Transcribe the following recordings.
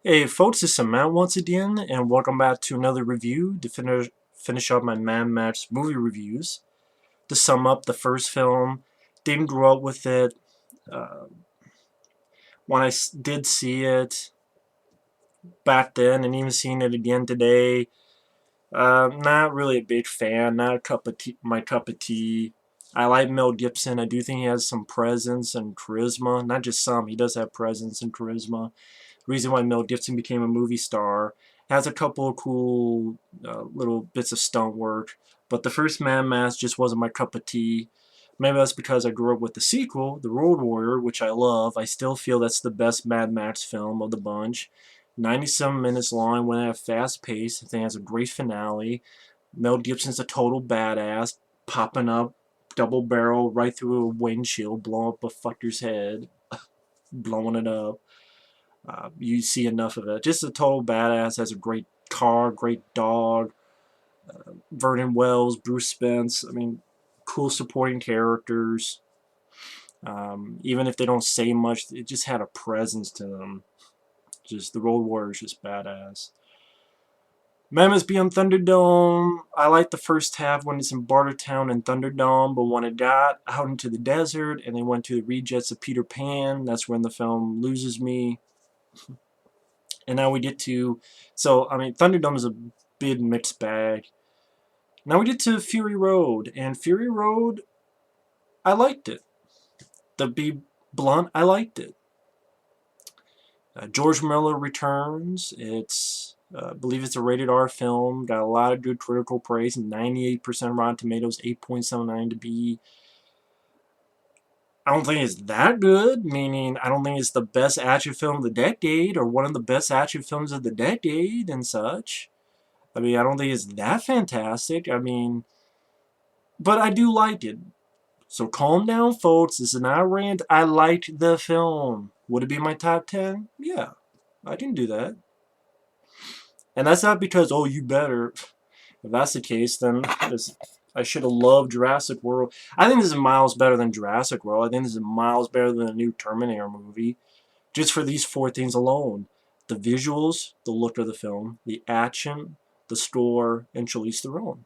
Hey folks, it's Matt once again, and welcome back to another review to finish up my Mad Max movie reviews. To sum up, the first film, didn't grow up with it. Uh, when I did see it back then, and even seeing it again today, not really a big fan. Not a cup of tea, my cup of tea. I like Mel Gibson. I do think he has some presence and charisma. Not just some. He does have presence and charisma. Reason why Mel Gibson became a movie star. Has a couple of cool little bits of stunt work, but the first Mad Max just wasn't my cup of tea. Maybe that's because I grew up with the sequel, The Road Warrior, which I love. I still feel that's the best Mad Max film of the bunch. 97 minutes long, went at a fast pace. I think it has a great finale. Mel Gibson's a total badass, popping up, double barrel right through a windshield, blowing up a fucker's head, blowing it up. You see enough of it. Just a total badass. Has a great car, great dog. Vernon Wells, Bruce Spence. I mean, cool supporting characters. Even if they don't say much, it just had a presence to them. Just the Road Warrior is just badass. Mammoth Beyond Thunderdome. I like the first half when it's in Bartertown and Thunderdome, but when it got out into the desert and they went to the rejects of Peter Pan, that's when the film loses me. And now we get to, so I mean, Thunderdome is a big mixed bag. Now we get to Fury Road, and Fury Road, I liked it. To be blunt, I liked it. George Miller returns. I believe it's a rated R film. Got a lot of good critical praise. 98% Rotten Tomatoes, 8.79 to be. I don't think it's that good, meaning I don't think it's the best action film of the decade or one of the best action films of the decade and such. I mean, I don't think it's that fantastic. I mean, but I do like it. So calm down, folks. This is not a rant. I liked the film. Would it be my top 10? Yeah, I can do that. And that's not because, oh, you better. If that's the case, then I should have loved Jurassic World. I think this is miles better than Jurassic World. I think this is miles better than the new Terminator movie. Just for these four things alone. The visuals, the look of the film, the action, the score, and Charlize Theron.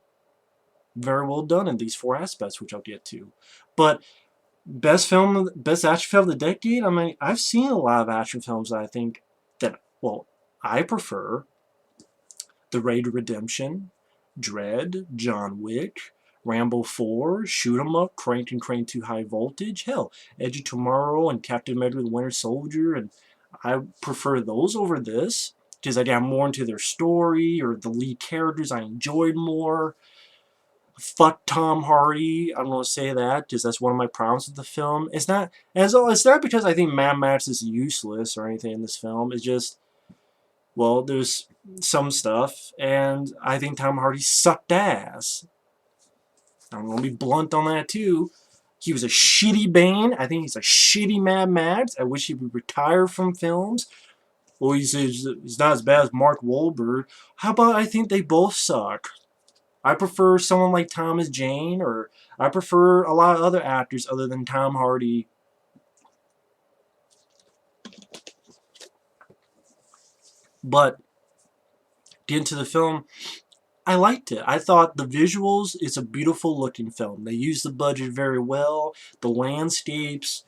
Very well done in these four aspects, which I'll get to. But best action film of the decade? I mean, I've seen a lot of action films that I think that, well, I prefer. The Raid Redemption, Dread, John Wick, Rambo 4, Shoot 'em Up, Crank and Crank 2 High Voltage, hell, Edge of Tomorrow and Captain America the Winter Soldier, and I prefer those over this because I got more into their story or the lead characters I enjoyed more. Fuck Tom Hardy, I'm going to say that because that's one of my problems with the film. It's not because I think Mad Max is useless or anything in this film. It's just, well, there's some stuff, and I think Tom Hardy sucked ass. I'm going to be blunt on that, too. He was a shitty Bane. I think he's a shitty Mad Max. I wish he would retire from films. Well, he's not as bad as Mark Wahlberg. How about I think they both suck? I prefer someone like Thomas Jane, or I prefer a lot of other actors other than Tom Hardy. But get into the film, I liked it. I thought the visuals, it's a beautiful looking film. They used the budget very well. The landscapes,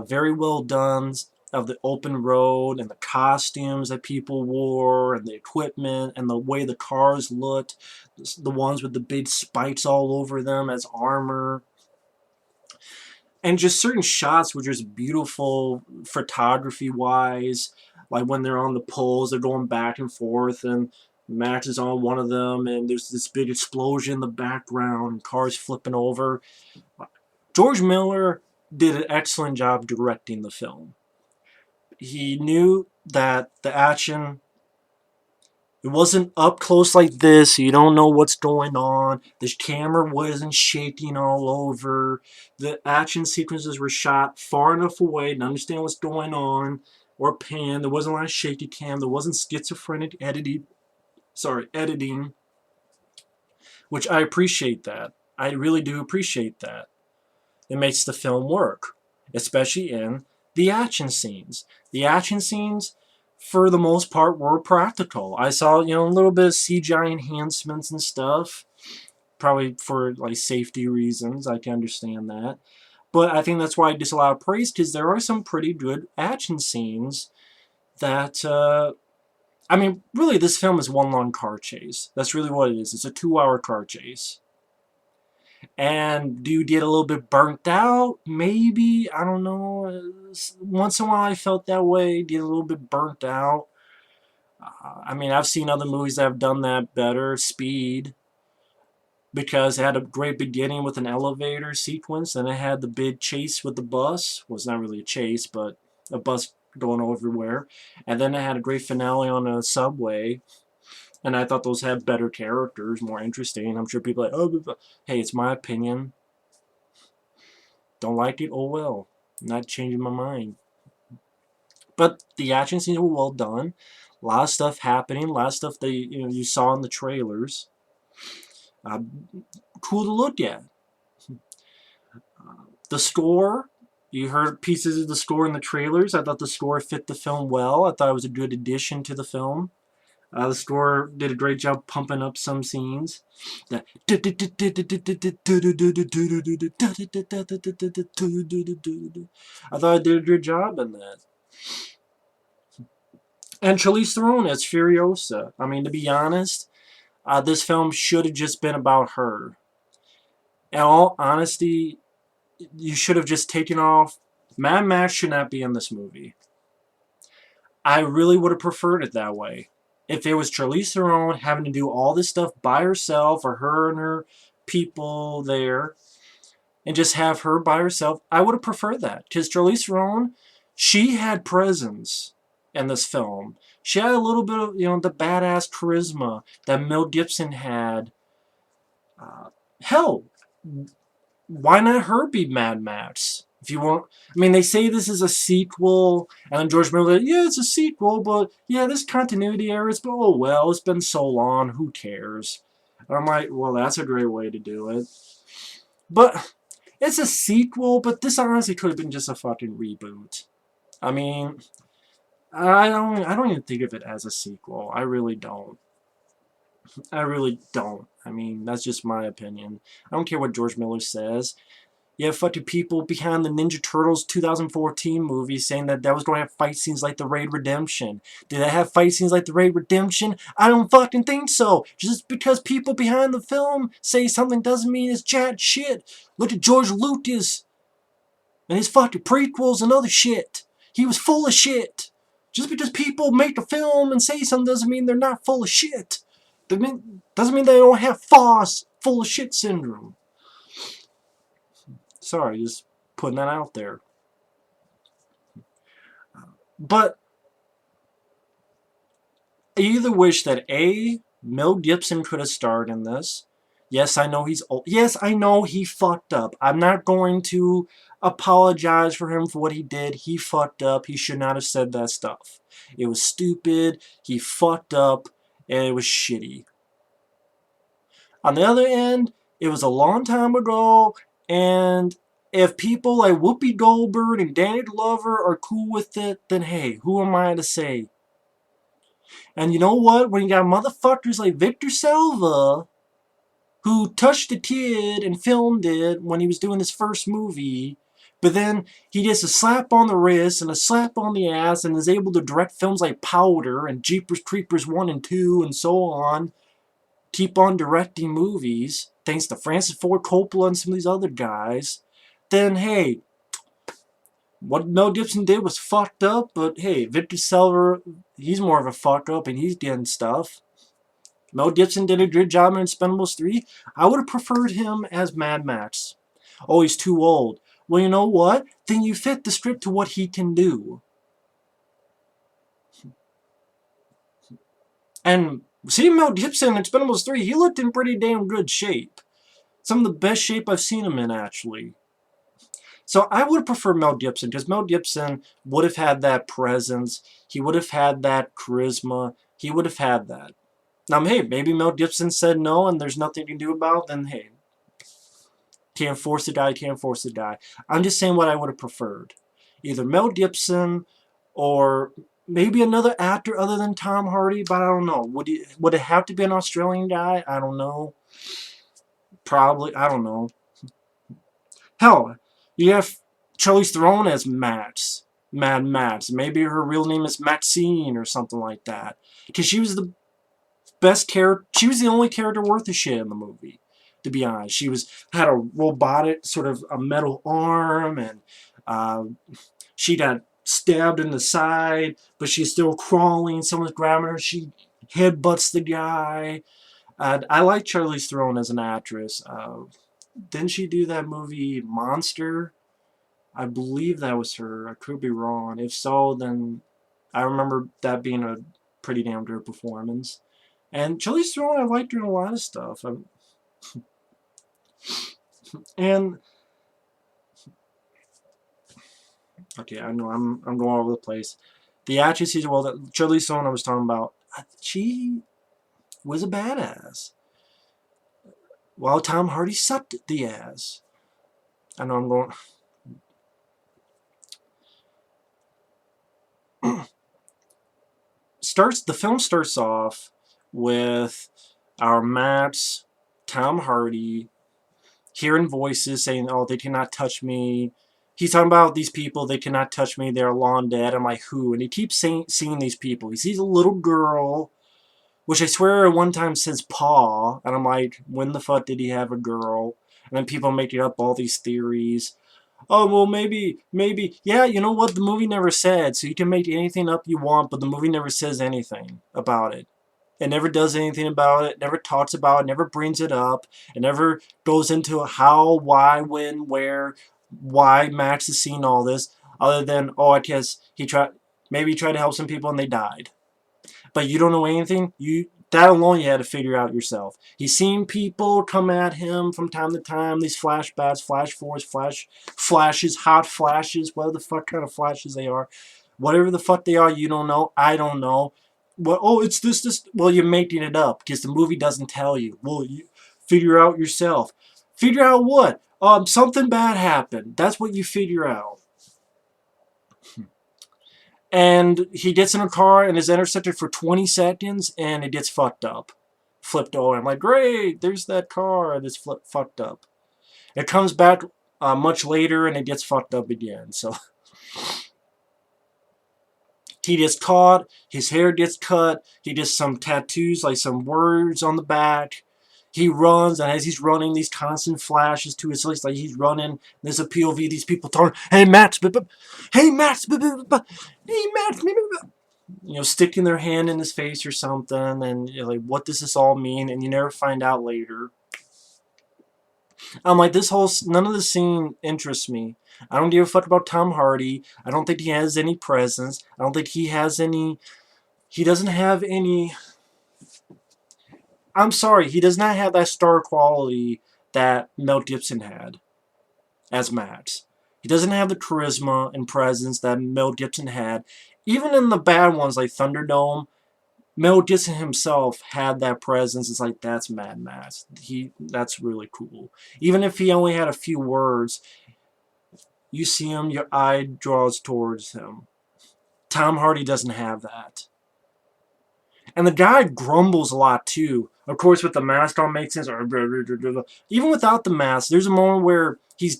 very well done, of the open road and the costumes that people wore and the equipment and the way the cars looked. The ones with the big spikes all over them as armor. And just certain shots were just beautiful photography-wise. Like when they're on the poles, they're going back and forth, and Max is on one of them, and there's this big explosion in the background, and cars flipping over. George Miller did an excellent job directing the film. He knew that the action, it wasn't up close like this, so you don't know what's going on. The camera wasn't shaking all over. The action sequences were shot far enough away to understand what's going on, or pan. There wasn't a lot of shaky cam. There wasn't schizophrenic editing, which I appreciate that. I really do appreciate that. It makes the film work, especially in the action scenes. The action scenes, for the most part, were practical. I saw, you know, a little bit of CGI enhancements and stuff, probably for, like, safety reasons. I can understand that. But I think that's why I disallow praise, because there are some pretty good action scenes that, I mean, really, this film is one long car chase. That's really what it is. It's a 2-hour car chase. And do you get a little bit burnt out? Maybe. I don't know. Once in a while I felt that way. Get a little bit burnt out. I mean, I've seen other movies that have done that better. Speed. Because it had a great beginning with an elevator sequence. Then it had the big chase with the bus. Well, it's not really a chase, but a bus going everywhere. And then it had a great finale on a subway. And I thought those had better characters, more interesting. I'm sure people are like, oh, hey, it's my opinion. Don't like it? Oh well. I'm not changing my mind. But the action scenes were well done. A lot of stuff happening. A lot of stuff that you saw in the trailers. Cool to look at. The score. You heard pieces of the score in the trailers. I thought the score fit the film well. I thought it was a good addition to the film. The score did a great job pumping up some scenes. I thought it did a good job in that. And Charlize Theron as Furiosa. I mean, to be honest, this film should have just been about her. In all honesty, you should have just taken off. Mad Max should not be in this movie. I really would have preferred it that way. If it was Charlize Theron having to do all this stuff by herself, or her and her people there, and just have her by herself, I would have preferred that. Because Charlize Theron, she had presence in this film. She had a little bit of, the badass charisma that Mel Gibson had. Hell, why not her be Mad Max? If you want, I mean, they say this is a sequel, and then George Miller, yeah, it's a sequel, but yeah, there's continuity errors, but oh well, it's been so long, who cares? And I'm like, well, that's a great way to do it. But it's a sequel, but this honestly could have been just a fucking reboot. I mean, I don't even think of it as a sequel. I really don't. I really don't. I mean, that's just my opinion. I don't care what George Miller says. You have fucking people behind the Ninja Turtles 2014 movie saying that was going to have fight scenes like the Raid Redemption. Did that have fight scenes like the Raid Redemption? I don't fucking think so. Just because people behind the film say something doesn't mean it's jack shit. Look at George Lucas and his fucking prequels and other shit. He was full of shit. Just because people make a film and say something doesn't mean they're not full of shit. Doesn't mean they don't have FOSS, full of shit syndrome. Sorry, just putting that out there. But I either wish that A, Mel Gibson could have starred in this. Yes, I know he's old. Yes, I know he fucked up. I'm not going to apologize for him for what he did. He fucked up. He should not have said that stuff. It was stupid. He fucked up. And it was shitty. On the other end, it was a long time ago, and if people like Whoopi Goldberg and Danny Glover are cool with it, then hey, who am I to say? And you know what? When you got motherfuckers like Victor Salva, who touched a kid and filmed it when he was doing his first movie, but then he gets a slap on the wrist and a slap on the ass and is able to direct films like Powder and Jeepers Creepers 1 and 2 and so on. Keep on directing movies, thanks to Francis Ford Coppola and some of these other guys. Then, hey, what Mel Gibson did was fucked up, but hey, Victor Salva, he's more of a fuck up and he's getting stuff. Mel Gibson did a good job in Expendables 3. I would have preferred him as Mad Max. Oh, he's too old. Well, you know what? Then you fit the script to what he can do. And seeing Mel Gibson in Expendables 3, he looked in pretty damn good shape. Some of the best shape I've seen him in, actually. So I would have preferred Mel Gibson, because Mel Gibson would have had that presence. He would have had that charisma. He would have had that. Now, hey, maybe Mel Gibson said no and there's nothing you can do about it, then hey, can't force the guy, can't force the guy. I'm just saying what I would have preferred. Either Mel Gibson or maybe another actor other than Tom Hardy, but I don't know. Would it have to be an Australian guy? I don't know. Probably, I don't know. Hell, you have Charlize Theron as Mad Max. Maybe her real name is Maxine or something like that. Because she was the best character. She was the only character worth a shit in the movie. To be honest, she had a robotic sort of a metal arm, and she got stabbed in the side, but she's still crawling. Someone's grabbing her. She headbutts the guy. I like Charlize Theron as an actress. Didn't she do that movie Monster? I believe that was her. I could be wrong. If so, then I remember that being a pretty damn good performance. And Charlize Theron, I liked her in a lot of stuff. And okay, I know I'm going all over the place. The actress, well, Charlize Theron I was talking about, she was a badass. While Tom Hardy sucked the ass. I know I'm going. The film starts off with our Max, Tom Hardy, hearing voices saying, "Oh, they cannot touch me." He's talking about these people. They cannot touch me. They're long dead. I'm like, who? And he keeps seeing these people. He sees a little girl, which I swear at one time says Paw, and I'm like, when the fuck did he have a girl? And then people making up all these theories. Oh, well, maybe, yeah, you know what? The movie never said, so you can make anything up you want, but the movie never says anything about it. It never does anything about it, never talks about it, never brings it up. It never goes into how, why, when, where, why Max is seeing all this, other than, oh, I guess maybe he tried to help some people and they died. But you don't know anything. That alone you had to figure out yourself. He's seen people come at him from time to time. These flashbacks, flash forwards, flashes, hot flashes, whatever the fuck kind of flashes they are. Whatever the fuck they are, you don't know. I don't know. Well, oh, it's this. Well, you're making it up because the movie doesn't tell you. Well, you figure out yourself. Figure out what? Something bad happened. That's what you figure out. And he gets in a car and is intercepted for 20 seconds and it gets fucked up. Flipped over. I'm like, great, there's that car that's fucked up. It comes back much later and it gets fucked up again. So he gets caught, his hair gets cut, he gets some tattoos, like some words on the back. He runs, and as he's running, these constant flashes to his face, like he's running. There's a POV, these people talking, hey Max, hey Max, hey Max, you know, sticking their hand in his face or something, and you're like, what does this all mean? And you never find out later. I'm like, none of this scene interests me. I don't give a fuck about Tom Hardy. I don't think he has any presence. I don't think he doesn't have any. I'm sorry, he does not have that star quality that Mel Gibson had as Max. He doesn't have the charisma and presence that Mel Gibson had. Even in the bad ones like Thunderdome, Mel Gibson himself had that presence. It's like, that's Mad Max. That's really cool. Even if he only had a few words, you see him, your eye draws towards him. Tom Hardy doesn't have that. And the guy grumbles a lot too. Of course, with the mask on makes sense. Even without the mask, there's a moment where at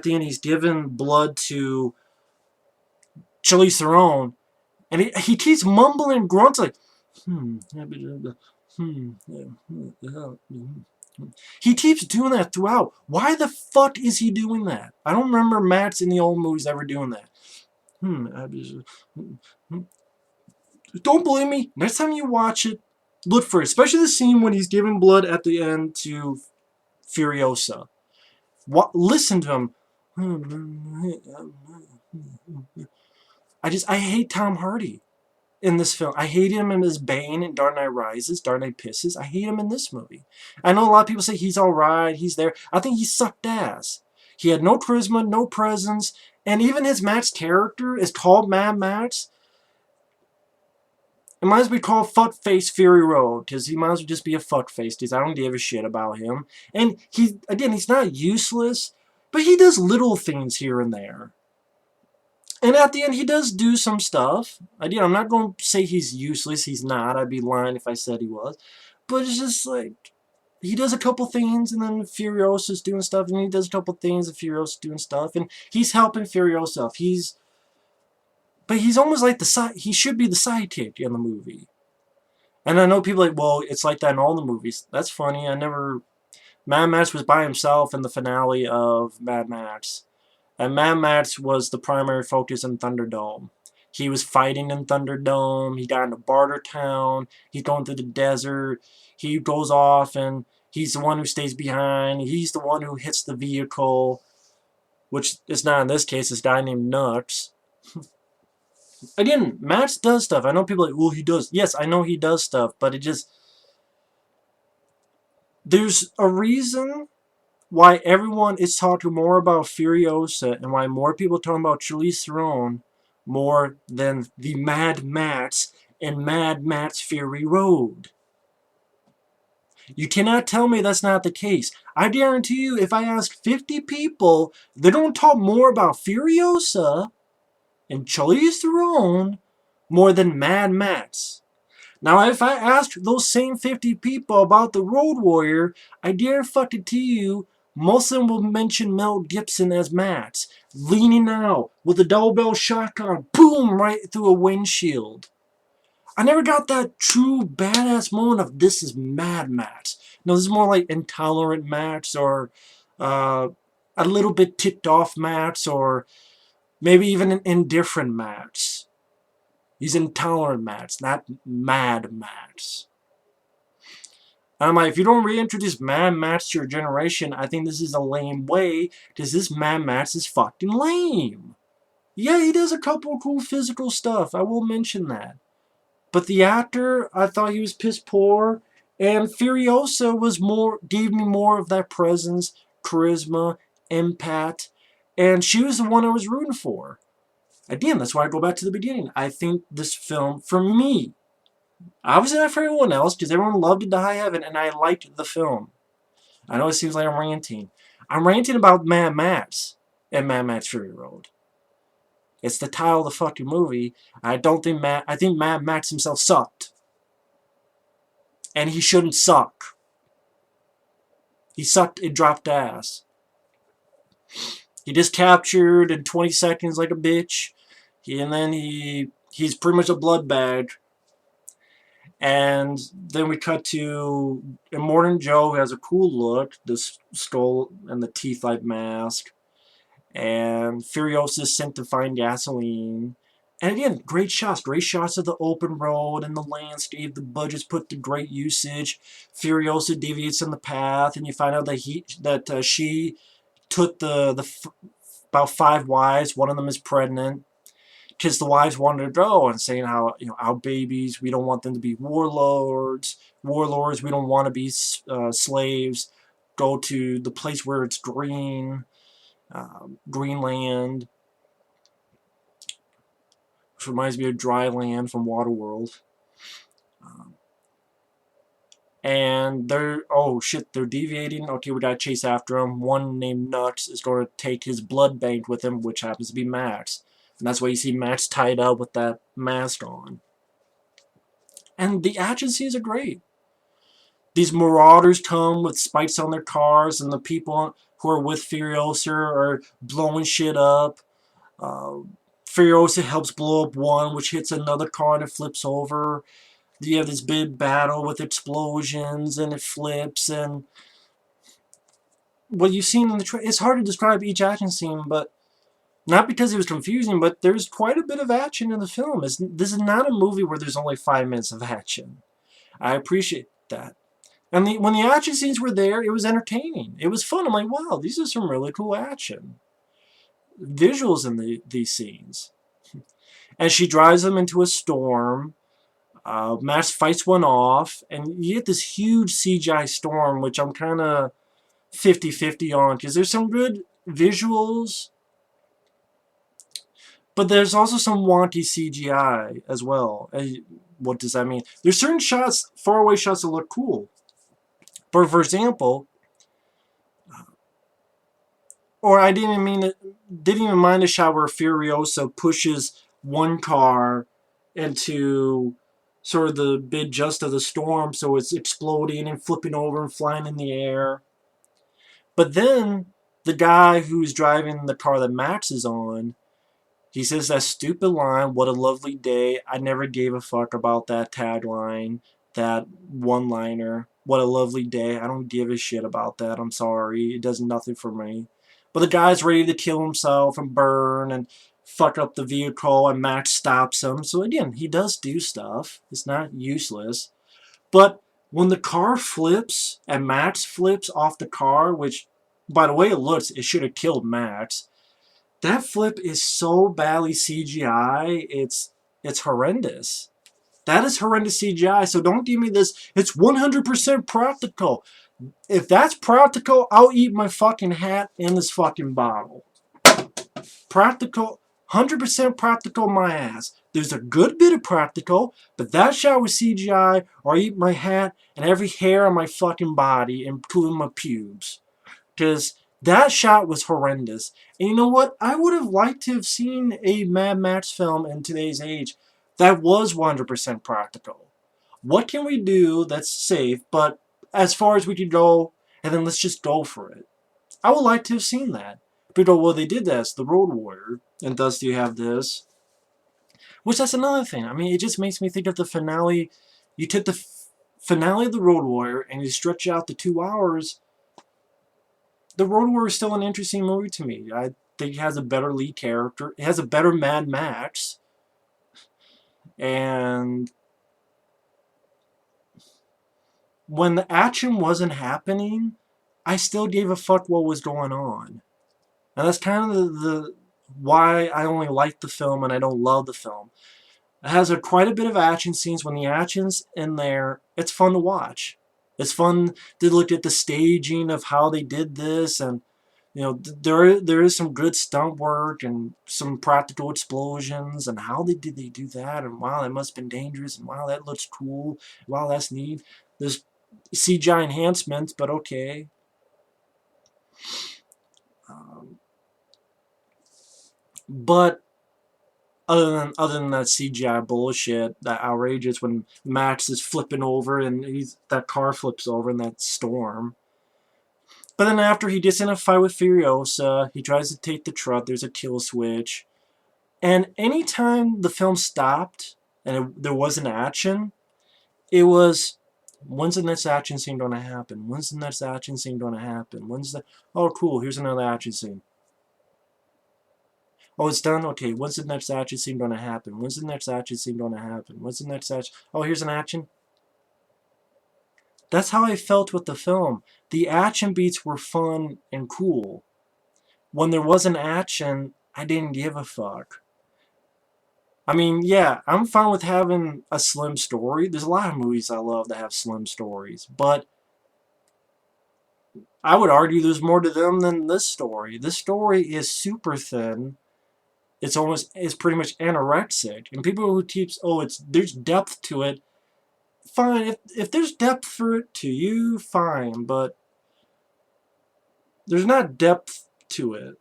the end, he's given blood to Charlize Theron, and he keeps mumbling grunts like, He keeps doing that throughout. Why the fuck is he doing that? I don't remember Max in the old movies ever doing that. Don't believe me? Next time you watch it, look for it. Especially the scene when he's giving blood at the end to Furiosa. Listen to him. I hate Tom Hardy in this film. I hate him in his Bane in Dark Knight Rises, Dark Knight Pisses. I hate him in this movie. I know a lot of people say he's alright, he's there. I think he sucked ass. He had no charisma, no presence, and even his Max character is called Mad Max. It might as well be called Fuckface Fury Road, because he might as well just be a fuckface, because I don't give a shit about him. And he's not useless, but he does little things here and there. And at the end, he does do some stuff. Again, I'm not going to say he's useless. He's not. I'd be lying if I said he was. But it's just like, he does a couple things, and then Furiosa's doing stuff, and he does a couple things, and Furiosa's doing stuff, and he's helping Furiosa. But he's almost like he should be the sidekick in the movie. And I know people are like, well, it's like that in all the movies. That's funny. Mad Max was by himself in the finale of Mad Max. And Mad Max was the primary focus in Thunderdome. He was fighting in Thunderdome. He got into Barter Town. He's going through the desert. He goes off, and he's the one who stays behind. He's the one who hits the vehicle, which is not in this case. This guy named Nux. Again, Max does stuff. I know people are like, well, he does. Yes, I know he does stuff, but it just... There's a reason why everyone is talking more about Furiosa and why more people are talking about Charlize Theron more than the Mad Max and Mad Max Fury Road. You cannot tell me that's not the case. I guarantee you, if I ask 50 people, they're going to talk more about Furiosa and Charlize Theron more than Mad Max. Now, if I asked those same 50 people about the Road Warrior, I guarantee you, most of them will mention Mel Gibson as Max, leaning out with a double-barrel shotgun, boom, right through a windshield. I never got that true badass moment of this is Mad Max. No, this is more like Intolerant Max, or a little bit ticked off Max, or maybe even an indifferent Max. He's Intolerant Max, not Mad Max. And I'm like, if you don't reintroduce Mad Max to your generation, I think this is a lame way, because this Mad Max is fucking lame. Yeah, he does a couple cool physical stuff, I will mention that. But the actor, I thought he was piss poor, and Furiosa gave me more of that presence, charisma, impact, and she was the one I was rooting for. Again, that's why I go back to the beginning. I think this film, for me, obviously not for everyone else, because everyone loved it to high heaven, and I liked the film. I know it seems like I'm ranting. I'm ranting about Mad Max and Mad Max Fury Road. It's the title of the fucking movie. I think Mad Max himself sucked. And he shouldn't suck. He sucked and dropped ass. He just captured in 20 seconds like a bitch. And then he's pretty much a blood bag. And then we cut to Immortan Joe, who has a cool look, this skull and the teeth-like mask. And Furiosa is sent to find gasoline. And again, great shots of the open road and the landscape. The budget's put to great usage. Furiosa deviates on the path, and you find out that she took about 5 wives. One of them is pregnant, because the wives wanted to go, and saying how, our babies, we don't want them to be warlords. We don't want to be slaves. Go to the place where it's green. Greenland, which reminds me of Dry Land from Waterworld. And they're deviating. Okay, we gotta chase after him. One named Nux is going to take his blood bank with him, which happens to be Max. And that's why you see Max tied up with that mask on. And the action scenes are great. These marauders come with spikes on their cars, and the people who are with Furiosa are blowing shit up. Furiosa helps blow up one, which hits another car and it flips over. You have this big battle with explosions, and it flips, and what you've seen in the trailer, it's hard to describe each action scene, but not because it was confusing, but there's quite a bit of action in the film. This is not a movie where there's only 5 minutes of action. I appreciate that. And when the action scenes were there, it was entertaining. It was fun. I'm like, wow, these are some really cool action visuals in these scenes. And she drives them into a storm. Max fights one off, and you get this huge CGI storm, which I'm kind of 50-50 on, because there's some good visuals, but there's also some wonky CGI as well. What does that mean? There's certain shots, faraway shots, that look cool. For example, Or I didn't even mind the shot where Furiosa pushes one car into sort of the big just of the storm, so it's exploding and flipping over and flying in the air. But then the guy who's driving the car that Max is on, he says that stupid line, "What a lovely day." I never gave a fuck about that tagline, that one-liner. What a lovely day. I don't give a shit about that. I'm sorry. It does nothing for me. But the guy's ready to kill himself and burn and fuck up the vehicle, and Max stops him. So again, he does do stuff. It's not useless. But when the car flips and Max flips off the car, which, by the way it looks, it should have killed Max. That flip is so badly CGI, it's horrendous. That is horrendous CGI, so don't give me this, it's 100% practical. If that's practical, I'll eat my fucking hat in this fucking bottle. Practical, 100% practical my ass. There's a good bit of practical, but that shot was CGI, or I eat my hat and every hair on my fucking body, including my pubes. Because that shot was horrendous. And you know what? I would have liked to have seen a Mad Max film in today's age that was 100% practical. What can we do that's safe, but as far as we can go, and then let's just go for it? I would like to have seen that. But well, they did that. It's the Road Warrior, and thus you have this. Which, that's another thing. I mean, it just makes me think of the finale. You took the finale of the Road Warrior, and you stretch out the 2 hours. The Road Warrior is still an interesting movie to me. I think it has a better lead character. It has a better Mad Max. And when the action wasn't happening, I still gave a fuck what was going on. And that's kind of the why I only like the film and I don't love the film. It has quite a bit of action scenes. When the action's in there, it's fun to watch. It's fun to look at the staging of how they did this, and you know there is some good stunt work and some practical explosions, and how did they do that, and wow, that must have been dangerous, and wow, that looks cool, wow, that's neat. There's CGI enhancements, but okay. But other than that CGI bullshit, that outrageous when Max is flipping over and that car flips over in that storm. But then after he gets in a fight with Furiosa, he tries to take the truck, there's a kill switch. And anytime the film stopped and there was an action, it was, when's the next action scene going to happen? When's the next action scene going to happen? Oh cool, here's another action scene. Oh, it's done? Okay, when's the next action scene going to happen? When's the next action scene going to happen? When's the next action? Oh, here's an action. That's how I felt with the film. The action beats were fun and cool. When there wasn't action, I didn't give a fuck. I mean, yeah, I'm fine with having a slim story. There's a lot of movies I love that have slim stories, but I would argue there's more to them than this story. This story is super thin. It's pretty much anorexic. And people who teach, oh, there's depth to it, fine. If there's depth for it to you, fine. But there's not depth to it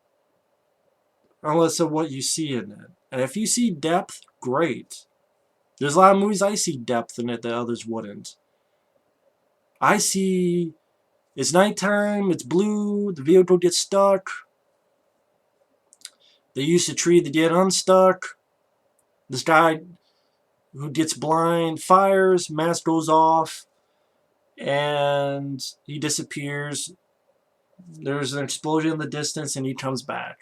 unless of what you see in it. And if you see depth, great. There's a lot of movies I see depth in it that others wouldn't. I see it's nighttime, it's blue, the vehicle gets stuck. They use a tree to get unstuck. This guy who gets blind fires, mask goes off, and he disappears. There's an explosion in the distance, and he comes back.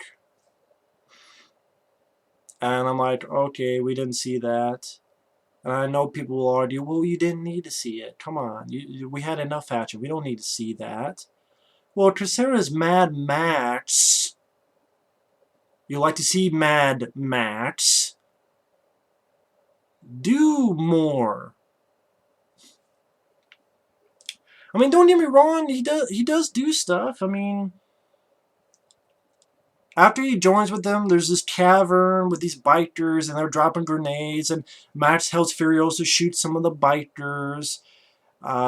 And I'm like, okay, we didn't see that. And I know people will argue, well, you didn't need to see it. Come on, we had enough action. We don't need to see that. Well, considering Mad Max, you like to see Mad Max, do more. I mean, don't get me wrong, he does do stuff. I mean, after he joins with them, there's this cavern with these bikers, and they're dropping grenades, and Max helps Furiosa shoot some of the bikers.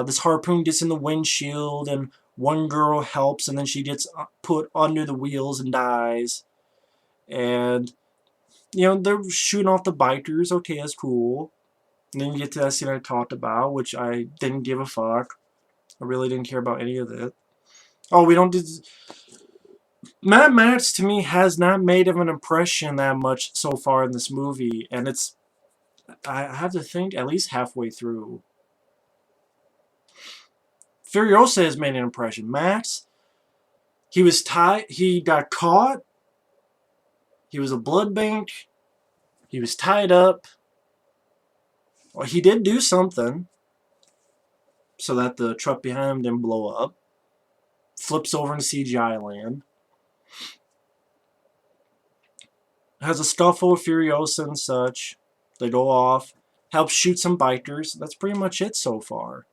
This harpoon gets in the windshield, and One girl helps, and then she gets put under the wheels and dies. And, you know, they're shooting off the bikers. Okay, that's cool. And then you get to that scene I talked about, which I didn't give a fuck. I really didn't care about any of it. Oh, we don't do... Mad Max, to me, has not made of an impression that much so far in this movie. And it's... I have to think at least halfway through. Furiosa has made an impression. Max, he was tied... He got caught. He was a blood bank. He was tied up. Well, he did do something so that the truck behind him didn't blow up. Flips over in CGI land. Has a scuffle with Furiosa and such. They go off. Helps shoot some bikers. That's pretty much it so far.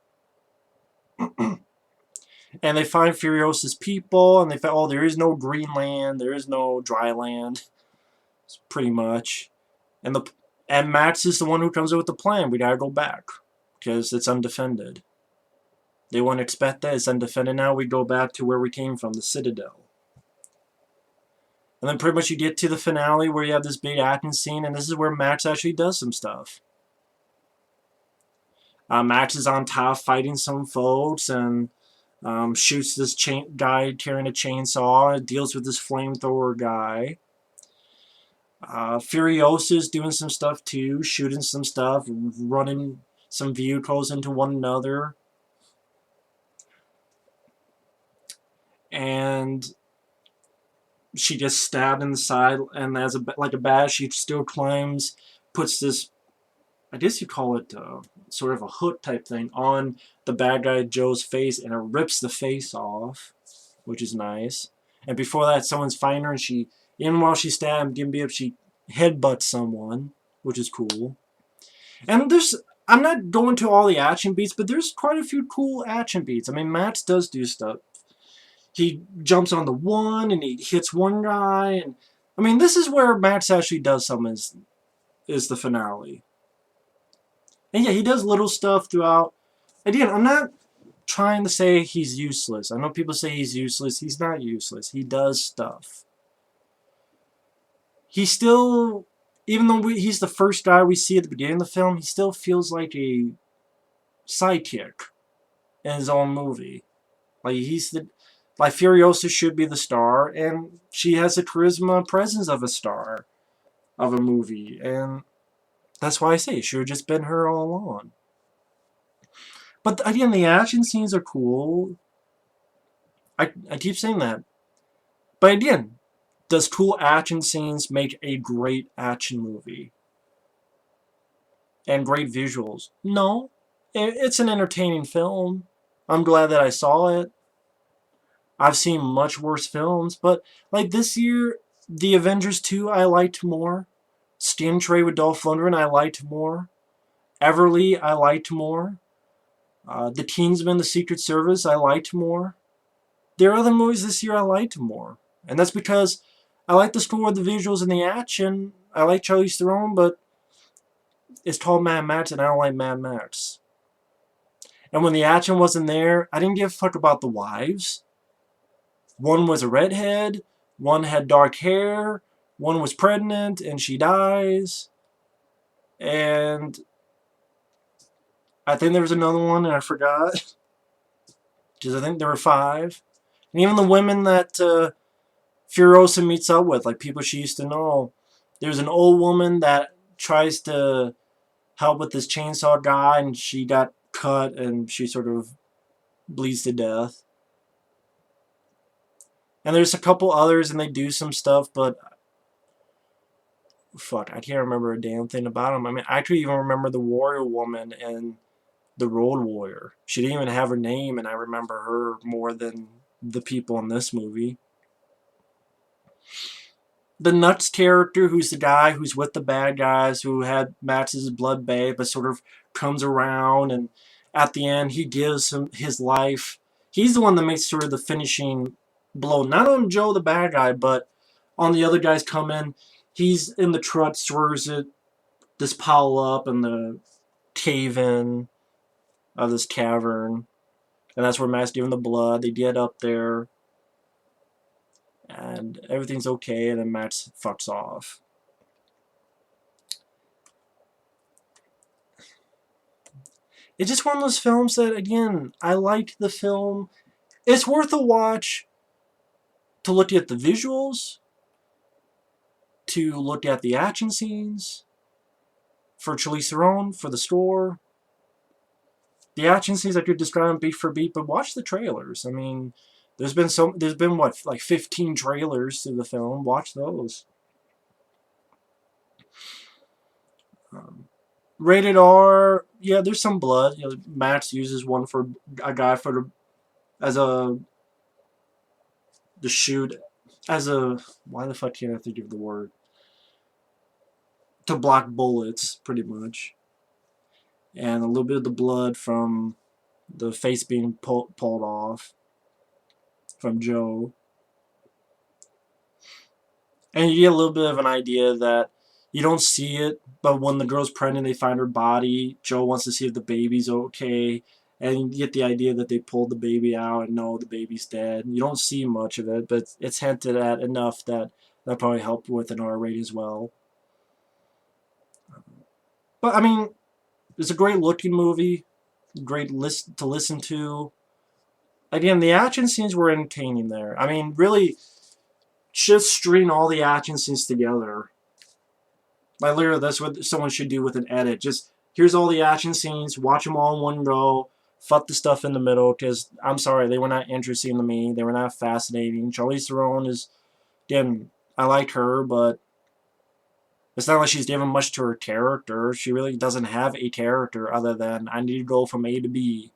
And they find Furiosa's people, and they find, oh, there is no green land, there is no dry land. It's pretty much. And Max is the one who comes up with the plan. We gotta go back. Because it's undefended. They wouldn't expect that. It's undefended now. We go back to where we came from, the Citadel. And then pretty much you get to the finale where you have this big action scene, and this is where Max actually does some stuff. Max is on top fighting some folks, and shoots this guy carrying a chainsaw, and deals with this flamethrower guy. Furiosa's doing some stuff too, shooting some stuff, running some vehicles into one another. And she gets stabbed in the side, and as like a bat, she still climbs, puts this, I guess you call it sort of a hook type thing, on the bad guy Joe's face, and it rips the face off, which is nice. And before that, someone's fighting her, and she, even while she's stabbed, she headbutts someone, which is cool. And there's, I'm not going to all the action beats, but there's quite a few cool action beats. I mean, Max does do stuff. He jumps on the one, and he hits one guy, and I mean, this is where Max actually does something, is the finale. And yeah, he does little stuff throughout. Again, I'm not trying to say he's useless. I know people say he's useless. He's not useless. He does stuff. He still, even though he's the first guy we see at the beginning of the film, he still feels like a sidekick in his own movie. Like, like Furiosa should be the star, and she has the charisma presence of a star of a movie, and that's why I say it should have just been her all along. But again, the action scenes are cool. I keep saying that. But again, does cool action scenes make a great action movie? And great visuals? No. It's an entertaining film. I'm glad that I saw it. I've seen much worse films, but like this year, The Avengers 2 I liked more. Skin Tray with Dolph Lundgren I liked more. Everly I liked more. The Kingsman, The Secret Service I liked more. There are other movies this year I liked more. And that's because I like the score, the visuals, and the action. I like Charlize Theron, but it's called Mad Max, and I don't like Mad Max. And when the action wasn't there, I didn't give a fuck about the wives. One was a redhead, one had dark hair, one was pregnant, and she dies. And I think there was another one, and I forgot. Because I think there were 5. And even the women that Furiosa meets up with, like people she used to know. There's an old woman that tries to help with this chainsaw guy, and she got cut, and she sort of bleeds to death. And there's a couple others, and they do some stuff, but fuck, I can't remember a damn thing about them. I mean, I actually even remember the warrior woman and the Road Warrior. She didn't even have her name, and I remember her more than the people in this movie. The Nuts character, who's the guy who's with the bad guys, who had Max's blood bath, but sort of comes around, and at the end, he gives him his life. He's the one that makes sort of the finishing blow. Not on Joe, the bad guy, but on the other guys come in. He's in the truck, swerves it, this pile up in the cave-in of this cavern. And that's where Matt's giving the blood. They get up there, and everything's okay, and then Matt fucks off. It's just one of those films that, again, I liked the film. It's worth a watch to look at the visuals, to look at the action scenes, for Charlize Theron, for the store. The action scenes I could describe beat for beat, but watch the trailers. I mean, there's been what, like 15 trailers to the film. Watch those. Rated R, yeah, there's some blood. You know, Max uses one for a guy as a the shoot as a, why the fuck can't I think of the word, to block bullets, pretty much. And a little bit of the blood from the face being pulled off from Joe. And you get a little bit of an idea that you don't see it, but when the girl's pregnant, they find her body. Joe wants to see if the baby's okay. And you get the idea that they pulled the baby out and no, the baby's dead. You don't see much of it, but it's hinted at enough that probably helped with an R rating as well. But, I mean, it's a great looking movie. Great to listen to. Again, the action scenes were entertaining there. I mean, really, just string all the action scenes together. Like, literally, that's what someone should do with an edit. Just, here's all the action scenes, watch them all in one go, fuck the stuff in the middle, because, I'm sorry, they were not interesting to me. They were not fascinating. Charlize Theron is, again, I like her, but it's not like she's given much to her character. She really doesn't have a character other than, I need to go from A to B.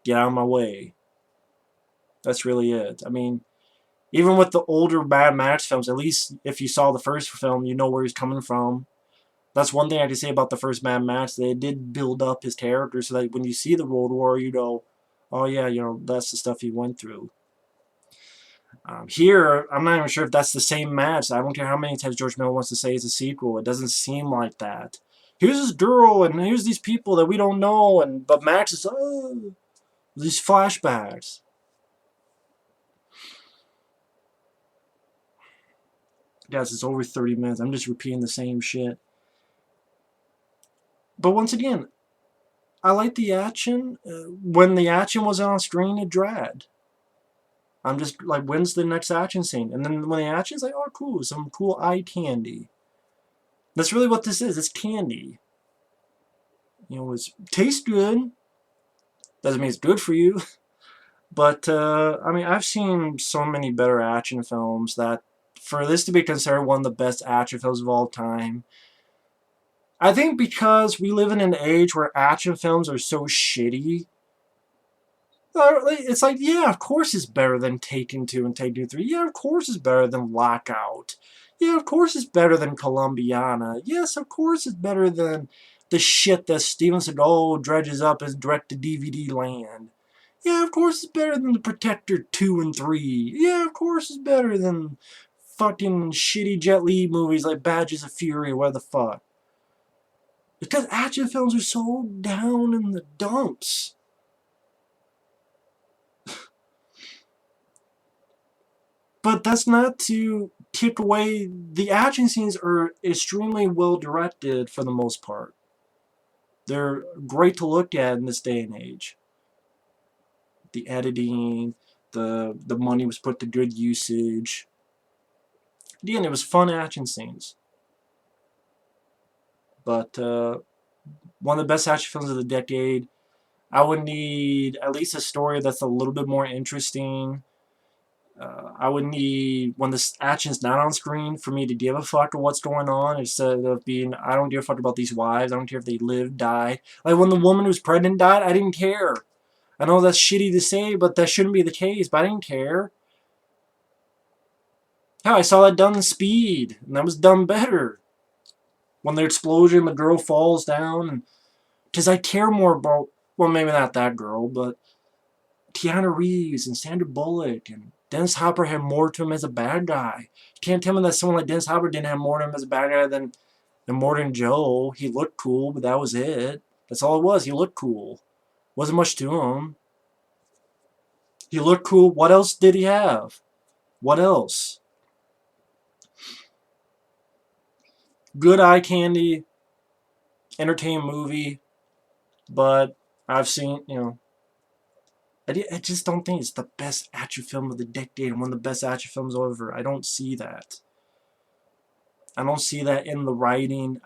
Get out of my way. That's really it. I mean, even with the older Mad Max films, at least if you saw the first film, you know where he's coming from. That's one thing I can say about the first Mad Max. They did build up his character so that when you see the World War, you go, oh yeah, you know, that's the stuff he went through. Here, I'm not even sure if that's the same Max. I don't care how many times George Miller wants to say it's a sequel. It doesn't seem like that. Here's this girl, and here's these people that we don't know, but Max is, oh, these flashbacks. Guys, it's over 30 minutes. I'm just repeating the same shit. But once again, I like the action. When the action was on screen, it dragged. I'm just like, when's the next action scene? And then when the action's like, oh, cool, some cool eye candy. That's really what this is. It's candy. You know, it tastes good. Doesn't mean it's good for you. But, I mean, I've seen so many better action films that for this to be considered one of the best action films of all time, I think because we live in an age where action films are so shitty, it's like, yeah, of course it's better than Taken 2 and Taken 3. Yeah, of course it's better than Lockout. Yeah, of course it's better than Columbiana. Yes, of course it's better than the shit that Steven Seagal dredges up as direct-to-DVD land. Yeah, of course it's better than The Protector 2 and 3. Yeah, of course it's better than fucking shitty Jet Li movies like Badges of Fury or what the fuck. Because action films are so down in the dumps. But that's not to kick away. The action scenes are extremely well directed for the most part. They're great to look at in this day and age. The editing, the money was put to good usage. Again, it was fun action scenes. But one of the best action films of the decade. I would need at least a story that's a little bit more interesting. I would need, when the action's not on screen, for me to give a fuck of what's going on instead of being, I don't give a fuck about these wives. I don't care if they live, die. Like when the woman who's pregnant died, I didn't care. I know that's shitty to say, but that shouldn't be the case, but I didn't care. Hell, I saw that done in Speed, and that was done better. When the explosion, the girl falls down, because I care more about, well, maybe not that girl, but Keanu Reeves and Sandra Bullock and Dennis Hopper had more to him as a bad guy. You can't tell me that someone like Dennis Hopper didn't have more to him as a bad guy than Immortan Joe. He looked cool, but that was it. That's all it was. He looked cool. Wasn't much to him. He looked cool. What else did he have? What else? Good eye candy, entertaining movie, but I've seen, I just don't think it's the best action film of the decade and one of the best action films ever. I don't see that. I don't see that in the writing.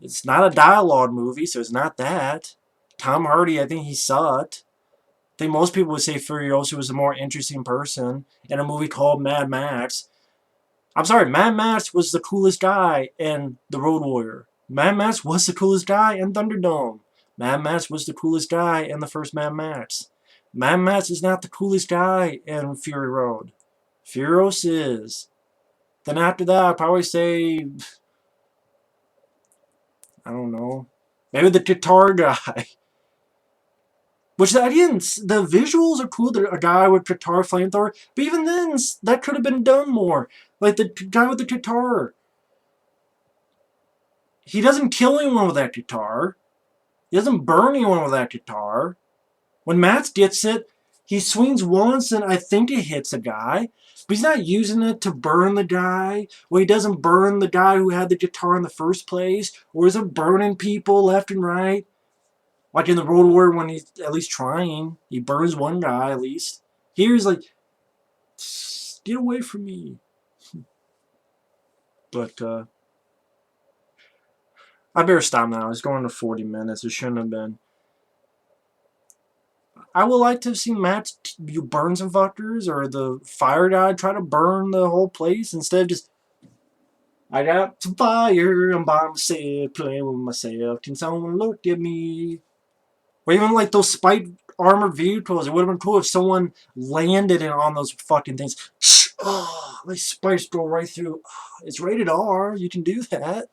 It's not a dialogue movie, so it's not that. Tom Hardy, I think he sucked. I think most people would say Furiosa was a more interesting person in a movie called Mad Max. I'm sorry, Mad Max was the coolest guy in The Road Warrior. Mad Max was the coolest guy in Thunderdome. Mad Max was the coolest guy in the first Mad Max. Mad Max is not the coolest guy in Fury Road. Furiosa is. Then after that, I'd probably say, I don't know, maybe the guitar guy. Which, again, the visuals are cool. A guy with guitar flamethrower. But even then, that could have been done more. Like the guy with the guitar. He doesn't kill anyone with that guitar. He doesn't burn anyone with that guitar. When Matt gets it, he swings once and I think it hits a guy. But he's not using it to burn the guy. Well, he doesn't burn the guy who had the guitar in the first place. Or isn't burning people left and right. Like in the Road Warrior when he's at least trying. He burns one guy at least. Here he's like, get away from me. But, I better stop now. It's going to 40 minutes. It shouldn't have been. I would like to see Matt you burn some fuckers or the fire guy try to burn the whole place instead of just, I got some fire, I'm by myself, playing with myself. Can someone look at me? Or even like those spiked armored vehicles. It would have been cool if someone landed on those fucking things. Oh, these spikes go right through. It's rated R. You can do that.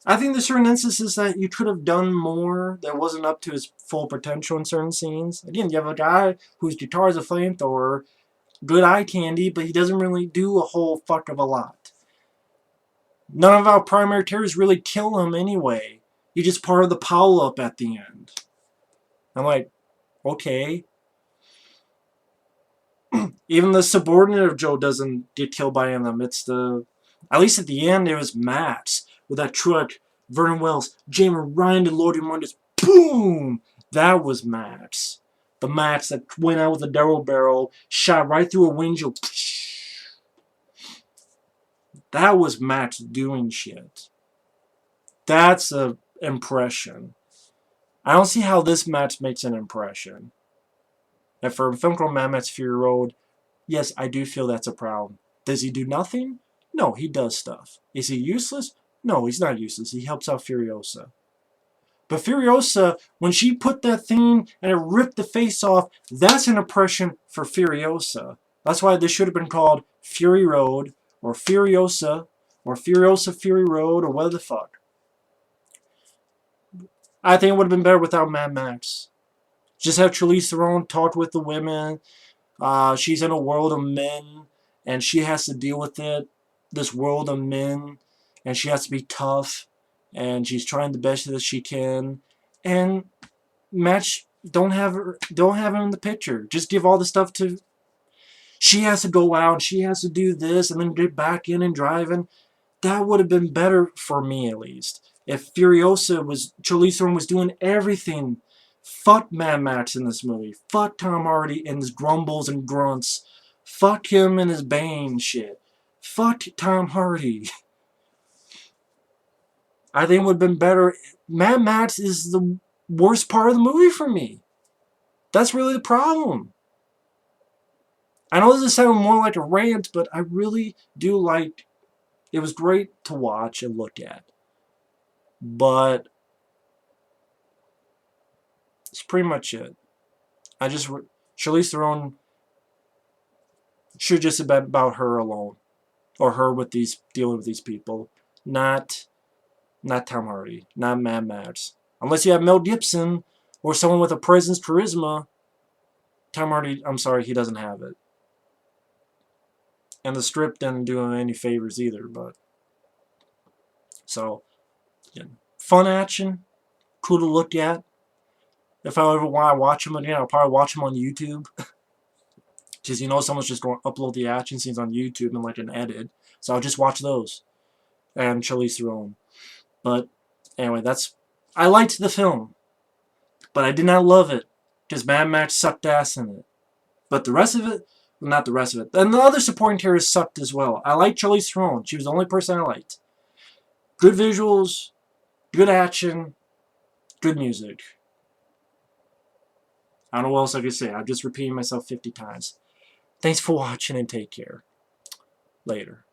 I think there's certain instances that you could have done more that wasn't up to his full potential in certain scenes. Again, you have a guy whose guitar is a flamethrower, good eye candy, but he doesn't really do a whole fuck of a lot. None of our primary characters really kill him anyway. He's just part of the pile-up at the end. I'm like, okay. Even the subordinate of Joe doesn't get killed by any of them. It's the... At least at the end, it was Max with that truck, Vernon Wells, Jamie Ryan, and Lord and just boom! That was Max. The Max that went out with a double barrel, shot right through a windshield. That was Max doing shit. That's an impression. I don't see how this Max makes an impression. And for a film called Mad Max Fury Road, yes, I do feel that's a problem. Does he do nothing? No, he does stuff. Is he useless? No, he's not useless. He helps out Furiosa. But Furiosa, when she put that thing and it ripped the face off, that's an impression for Furiosa. That's why this should have been called Fury Road, or Furiosa, or Furiosa Fury Road, or what the fuck. I think it would have been better without Mad Max. Just have Charlize Theron talk with the women. She's in a world of men, and she has to deal with it. This world of men, and she has to be tough, and she's trying the best that she can. And Max, don't have him in the picture. Just give all the stuff to. She has to go out. She has to do this, and then get back in and driving. That would have been better for me, at least. If Charlize Theron was doing everything. Fuck Mad Max in this movie. Fuck Tom Hardy and his grumbles and grunts. Fuck him and his Bane shit. Fuck Tom Hardy. I think it would have been better. Mad Max is the worst part of the movie for me. That's really the problem. I know this is sounding more like a rant, but I really do like... It was great to watch and look at. But... That's pretty much it. Charlize Theron should just have been about her alone. Or her with dealing with these people. Not Tom Hardy. Not Mad Max. Unless you have Mel Gibson or someone with a presence, charisma. Tom Hardy, I'm sorry, he doesn't have it. And the script didn't do him any favors either, but... So, yeah. Fun action. Cool to look at. If I ever want to watch him again, I'll probably watch him on YouTube. Because you know someone's just going to upload the action scenes on YouTube in like an edit. So I'll just watch those. And Charlize Theron. But anyway, I liked the film. But I did not love it. Because Mad Max sucked ass in it. But the rest of it, well, not the rest of it. And the other supporting characters sucked as well. I liked Charlize Theron. She was the only person I liked. Good visuals, good action, good music. I don't know what else I can say. I'm just repeating myself 50 times. Thanks for watching and take care. Later.